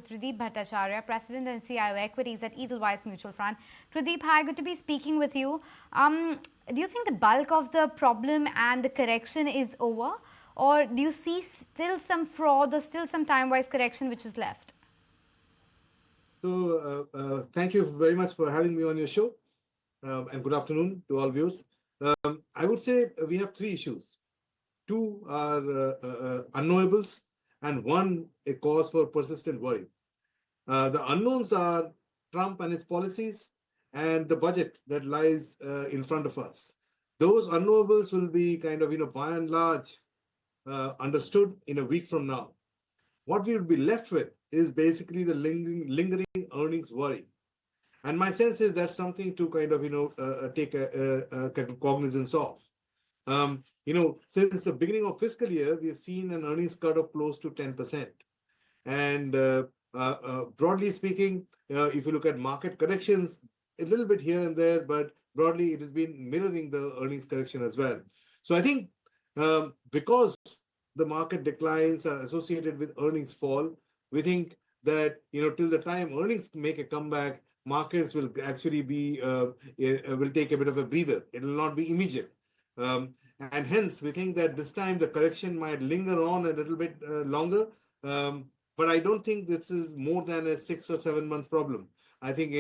Trideep Bhattacharya, President and CIO Equities at Edelweiss Mutual Fund. Trideep, hi, good to be speaking with you. Do you think the bulk of the problem and the correction is over? Or do you see still some fraud or still some time-wise correction which is left? So, thank you very much for having me on your show, and good afternoon to all viewers. I would say we have three issues. Two are unknowables, and one a cause for persistent worry. The unknowns are Trump and his policies, and the budget that lies in front of us. Those unknowables will be kind of, by and large, understood in a week from now. What we will be left with is basically the lingering earnings worry. And my sense is that's something to kind of, take a cognizance of. Since the beginning of fiscal year, we've seen an earnings cut of close to 10%. And broadly speaking, if you look at market corrections, a little bit here and there, but broadly it has been mirroring the earnings correction as well. So I think because the market declines are associated with earnings fall, we think that till the time earnings make a comeback, markets will actually be will take a bit of a breather. It will not be immediate. And hence, we think that this time the correction might linger on a little bit longer. But I don't think this is more than a 6 or 7 month problem. I think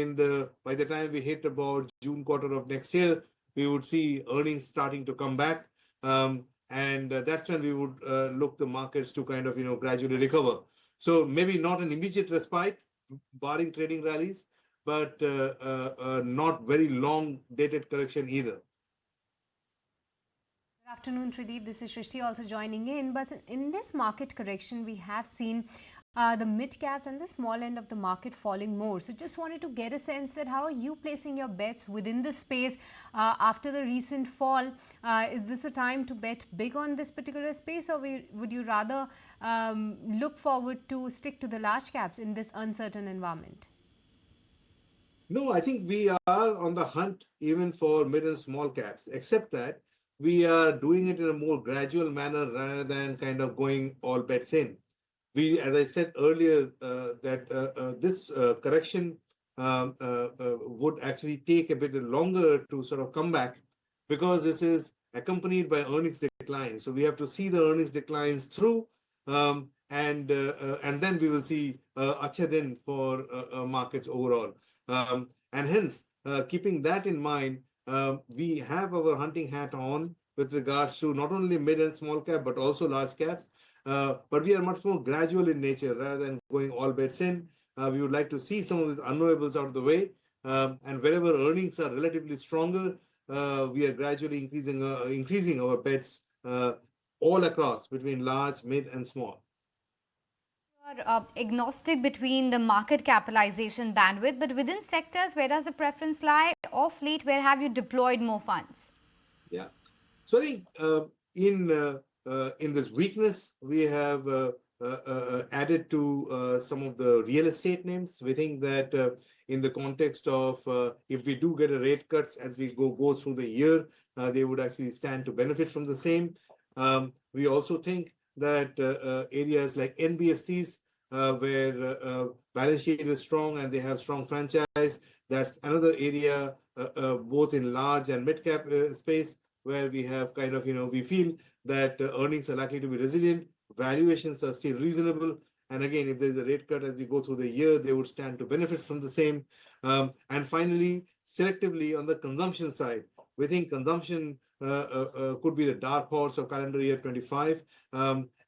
by the time we hit about June quarter of next year, we would see earnings starting to come back. And that's when we would look the markets to kind of, gradually recover. So maybe not an immediate respite, barring trading rallies, but not very long dated correction either. Good afternoon, Trideep. This is Shrishti also joining in. But in this market correction, we have seen the mid caps and the small end of the market falling more. So just wanted to get a sense that how are you placing your bets within the space after the recent fall? Is this a time to bet big on this particular space, or would you rather look forward to stick to the large caps in this uncertain environment? No, I think we are on the hunt even for mid and small caps, except that we are doing it in a more gradual manner rather than kind of going all bets in. We, as I said earlier, that this correction would actually take a bit longer to sort of come back because this is accompanied by earnings decline. So we have to see the earnings declines through, and then we will see acha din for markets overall. And hence, keeping that in mind, we have our hunting hat on with regards to not only mid and small cap, but also large caps. But we are much more gradual in nature rather than going all bets in. We would like to see some of these unknowables out of the way. And wherever earnings are relatively stronger, we are gradually increasing our bets all across between large, mid, and small. You are agnostic between the market capitalization bandwidth, but within sectors, where does the preference lie? Off late, where have you deployed more funds? Yeah. So I think in this weakness, we have added to some of the real estate names. We think that in the context of if we do get a rate cuts as we go through the year, they would actually stand to benefit from the same. We also think that areas like NBFCs, where balance sheet is strong and they have strong franchise, that's another area, both in large and mid cap space, where we have kind of, we feel that earnings are likely to be resilient, valuations are still reasonable. And again, if there's a rate cut as we go through the year, they would stand to benefit from the same. And finally, selectively on the consumption side, we think consumption could be the dark horse of calendar year 25.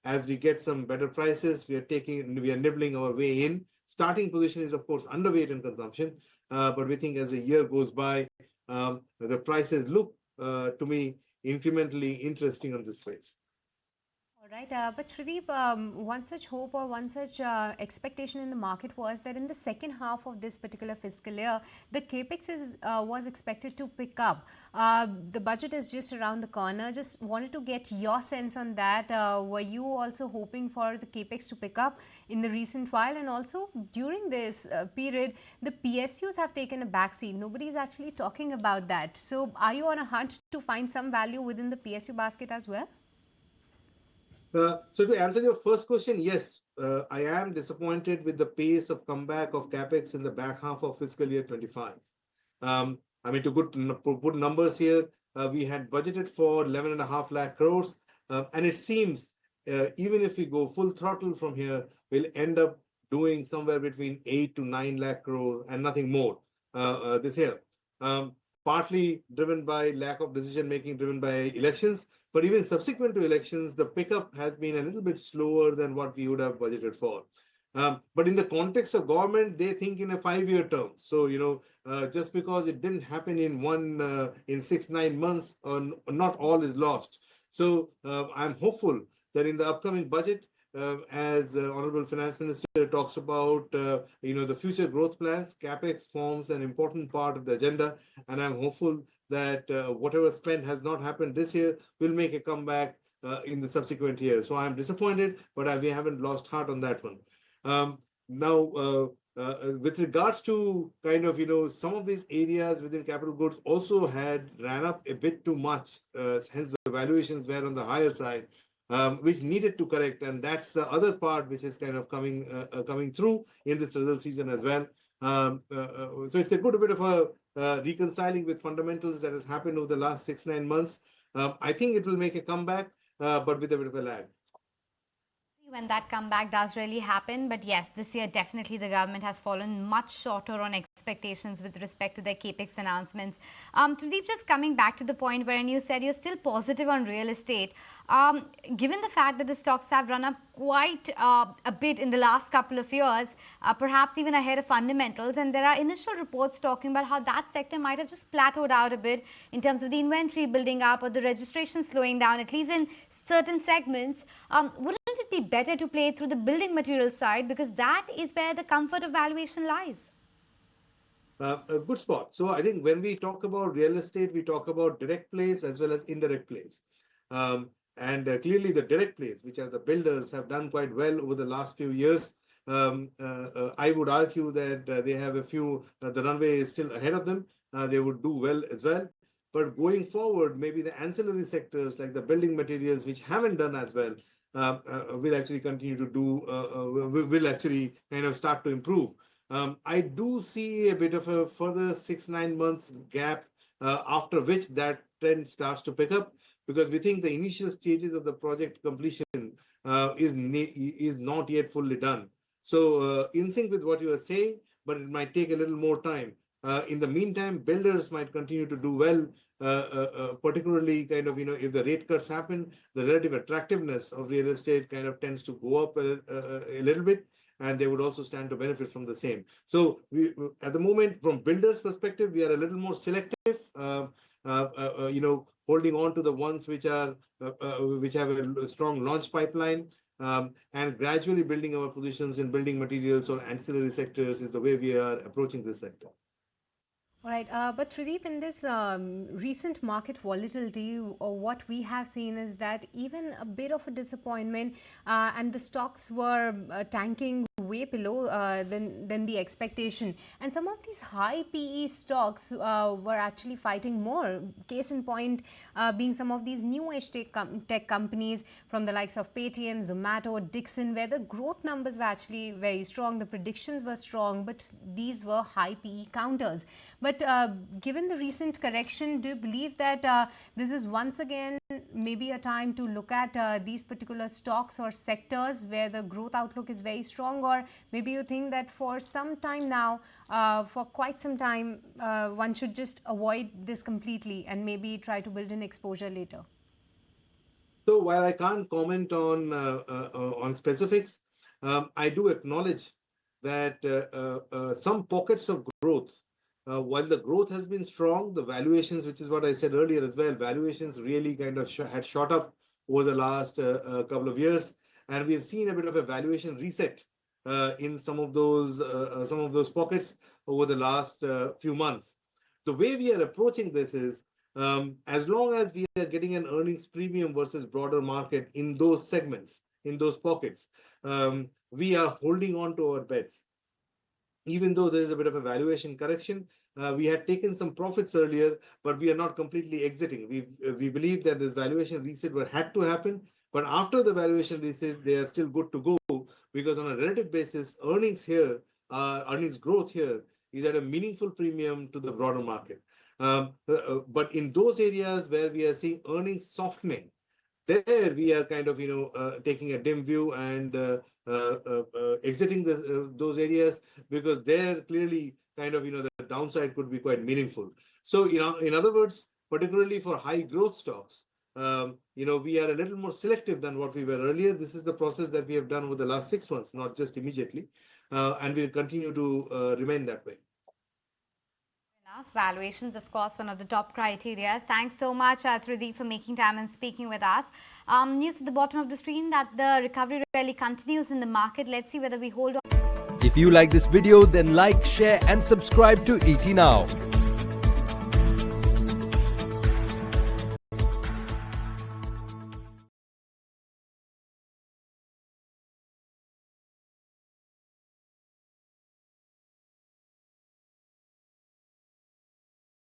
As we get some better prices, we are nibbling our way in. Starting position is, of course, underweight in consumption. But we think as the year goes by, the prices look to me incrementally interesting on this space. Right, but Trideep, one such hope or one such expectation in the market was that in the second half of this particular fiscal year, the Capex was expected to pick up. The budget is just around the corner. Just wanted to get your sense on that. Were you also hoping for the Capex to pick up in the recent while? And also during this period, the PSUs have taken a backseat. Nobody is actually talking about that. So are you on a hunt to find some value within the PSU basket as well? So to answer your first question, yes, I am disappointed with the pace of comeback of Capex in the back half of fiscal year 25. I mean, to put numbers here, we had budgeted for 11.5 lakh crores, and it seems even if we go full throttle from here, we'll end up doing somewhere between 8 to 9 lakh crore and nothing more this year. Partly driven by lack of decision making, driven by elections, but even subsequent to elections, the pickup has been a little bit slower than what we would have budgeted for. But in the context of government, they think in a 5-year term. So, just because it didn't happen in 6-9 months, not all is lost. So I'm hopeful that in the upcoming budget, as Honorable Finance Minister talks about, the future growth plans, Capex forms an important part of the agenda. And I'm hopeful that whatever spend has not happened this year will make a comeback in the subsequent year. So I'm disappointed, but we haven't lost heart on that one. Now, with regards to kind of, some of these areas within capital goods also ran up a bit too much, hence the valuations were on the higher side, which needed to correct. And that's the other part which is kind of coming through in this result season as well. So it's a good bit of a reconciling with fundamentals that has happened over the last 6-9 months. I think it will make a comeback, but with a bit of a lag. When that comeback does really happen. But yes, this year definitely the government has fallen much shorter on expectations with respect to their Capex announcements. Trideep, just coming back to the point wherein you said you're still positive on real estate. Given the fact that the stocks have run up quite a bit in the last couple of years, perhaps even ahead of fundamentals, and there are initial reports talking about how that sector might have just plateaued out a bit in terms of the inventory building up or the registration slowing down, at least in certain segments, wouldn't it be better to play through the building material side, because that is where the comfort of valuation lies? A good spot. So I think when we talk about real estate, we talk about direct plays as well as indirect plays. And clearly the direct plays, which are the builders, have done quite well over the last few years. I would argue that they have the runway is still ahead of them. They would do well as well. But going forward, maybe the ancillary sectors like the building materials, which haven't done as well, will actually continue to will actually kind of start to improve. I do see a bit of a further 6-9 months gap, after which that trend starts to pick up, because we think the initial stages of the project completion is not yet fully done. So in sync with what you are saying, but it might take a little more time. In the meantime, builders might continue to do well, particularly kind of, if the rate cuts happen, the relative attractiveness of real estate kind of tends to go up a little bit, and they would also stand to benefit from the same. So we, at the moment, from builders' perspective, we are a little more selective, holding on to the ones which have a strong launch pipeline, and gradually building our positions in building materials or ancillary sectors is the way we are approaching this sector. All right, but Trideep, in this recent market volatility, what we have seen is that even a bit of a disappointment, and the stocks were tanking way below than the expectation. And some of these high PE stocks were actually fighting more. Case in point being some of these new age tech companies from the likes of Paytm, Zomato, Dixon, where the growth numbers were actually very strong. The predictions were strong, but these were high PE counters. But given the recent correction, do you believe that this is once again maybe a time to look at these particular stocks or sectors where the growth outlook is very strong? Or maybe you think that for some time now, for quite some time, one should just avoid this completely and maybe try to build an exposure later? So while I can't comment on specifics, I do acknowledge that some pockets of growth, while the growth has been strong, the valuations, which is what I said earlier as well, valuations really kind of had shot up over the last couple of years, and we've seen a bit of a valuation reset in some of those pockets over the last few months. The way we are approaching this is, as long as we are getting an earnings premium versus broader market in those segments, in those pockets, we are holding on to our bets. Even though there is a bit of a valuation correction, we had taken some profits earlier, but we are not completely exiting. We believe that this valuation reset had to happen, but after the valuation reset, they are still good to go because on a relative basis, earnings growth here is at a meaningful premium to the broader market. But in those areas where we are seeing earnings softening, there we are kind of taking a dim view and exiting those areas, because there clearly kind of the downside could be quite meaningful. So in other words, particularly for high growth stocks, we are a little more selective than what we were earlier. This is the process that we have done over the last 6 months, not just immediately, and we'll continue to remain that way. Valuations, of course, one of the top criteria. Thanks so much, Trideep, for making time and speaking with us. News at the bottom of the screen that the recovery rally continues in the market. Let's see whether we hold on. If you like this video, then like, share and subscribe to ET Now.